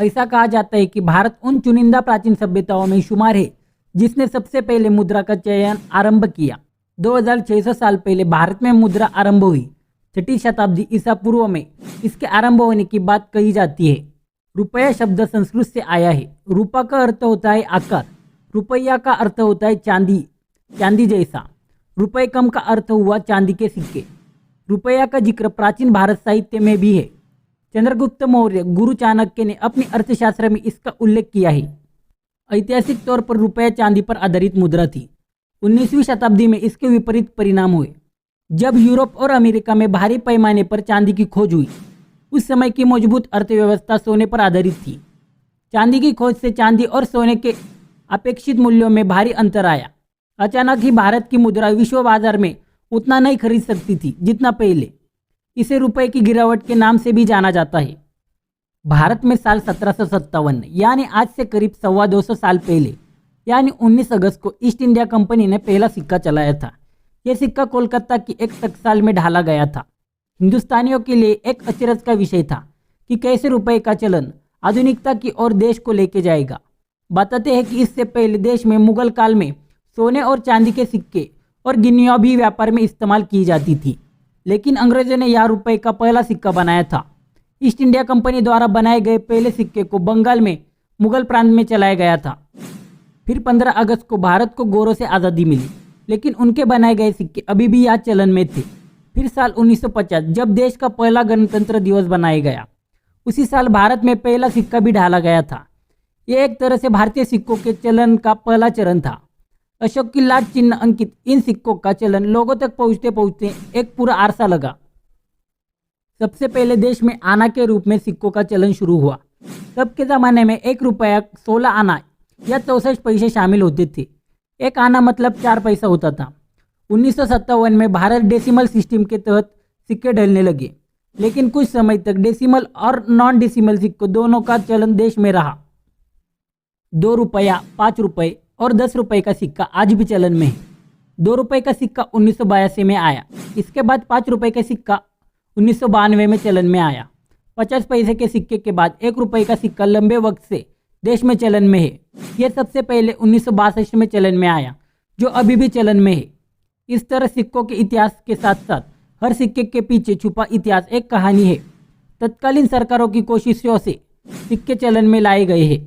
ऐसा कहा जाता है कि भारत उन चुनिंदा प्राचीन सभ्यताओं में शुमार है जिसने सबसे पहले मुद्रा का चयन आरंभ किया। 2600 साल पहले भारत में मुद्रा आरंभ हुई। 6ठी शताब्दी ईसा पूर्व में इसके आरंभ होने की बात कही जाती है। रुपया शब्द संस्कृत से आया है। रूपा का अर्थ होता है आकार, रुपया का अर्थ होता है चांदी, चांदी जैसा। रुपये कम का अर्थ हुआ चांदी के सिक्के। रुपया का जिक्र प्राचीन भारत साहित्य में भी है। चंद्रगुप्त मौर्य गुरु चाणक्य ने अपनी अर्थशास्त्र में इसका उल्लेख किया है। ऐतिहासिक तौर पर रुपया चांदी पर आधारित मुद्रा थी। 19वीं शताब्दी में इसके विपरीत परिणाम हुए। जब यूरोप और अमेरिका में भारी पैमाने पर चांदी की खोज हुई, उस समय की मजबूत अर्थव्यवस्था सोने पर आधारित थी। चांदी की खोज से चांदी और सोने के अपेक्षित मूल्यों में भारी अंतर आया। अचानक ही भारत की मुद्रा विश्व बाजार में उतना नहीं खरीद सकती थी जितना पहले। इसे रुपए की गिरावट के नाम से भी जाना जाता है। भारत में साल 1757 यानी आज से करीब 225 साल पहले यानी 19 अगस्त को ईस्ट इंडिया कंपनी ने पहला सिक्का चलाया था। यह सिक्का कोलकाता की एक टकसाल में ढाला गया था। हिंदुस्तानियों के लिए एक अचरज का विषय था कि कैसे रुपए का चलन आधुनिकता की ओर देश को लेके जाएगा। बताते हैं कि इससे पहले देश में मुगल काल में सोने और चांदी के सिक्के और गिन्नियाँ भी व्यापार में इस्तेमाल की जाती थी, लेकिन अंग्रेजों ने यह रुपए का पहला सिक्का बनाया था। ईस्ट इंडिया कंपनी द्वारा बनाए गए पहले सिक्के को बंगाल में मुगल प्रांत में चलाया गया था। फिर 15 अगस्त को भारत को गोरों से आज़ादी मिली, लेकिन उनके बनाए गए सिक्के अभी भी यहाँ चलन में थे। फिर साल 1950 जब देश का पहला गणतंत्र दिवस बनाया गया, उसी साल भारत में पहला सिक्का भी ढाला गया था। यह एक तरह से भारतीय सिक्कों के चलन का पहला चरण था। अशोक की लाट चिन्ह अंकित इन सिक्कों का चलन लोगों तक पहुंचते पहुंचते एक पूरा अरसा लगा। सबसे पहले देश में आना के रूप में सिक्कों का चलन शुरू हुआ। तब के ज़माने में 1 रुपया 16 आना या 64 पैसे शामिल होते थे। एक आना मतलब 4 पैसा होता था। 1957 में भारत डेसिमल सिस्टम के तहत सिक्के ढलने लगे, लेकिन कुछ समय तक डेसिमल और नॉन डेसिमल सिक्कों दोनों का चलन देश में रहा। 2 रुपया, 5 रुपये और 10 रुपये का सिक्का आज भी चलन में है। 2 रुपये का सिक्का 1982 में आया। इसके बाद 5 रुपये का सिक्का 1992 में चलन में आया। 50 पैसे के सिक्के के बाद 1 रुपये का सिक्का लंबे वक्त से देश में चलन में है। यह सबसे पहले 1962 में चलन में आया, जो अभी भी चलन में है। इस तरह सिक्कों के इतिहास के साथ साथ हर सिक्के के पीछे छुपा इतिहास एक कहानी है। तत्कालीन सरकारों की कोशिशों से सिक्के चलन में लाए गए हैं।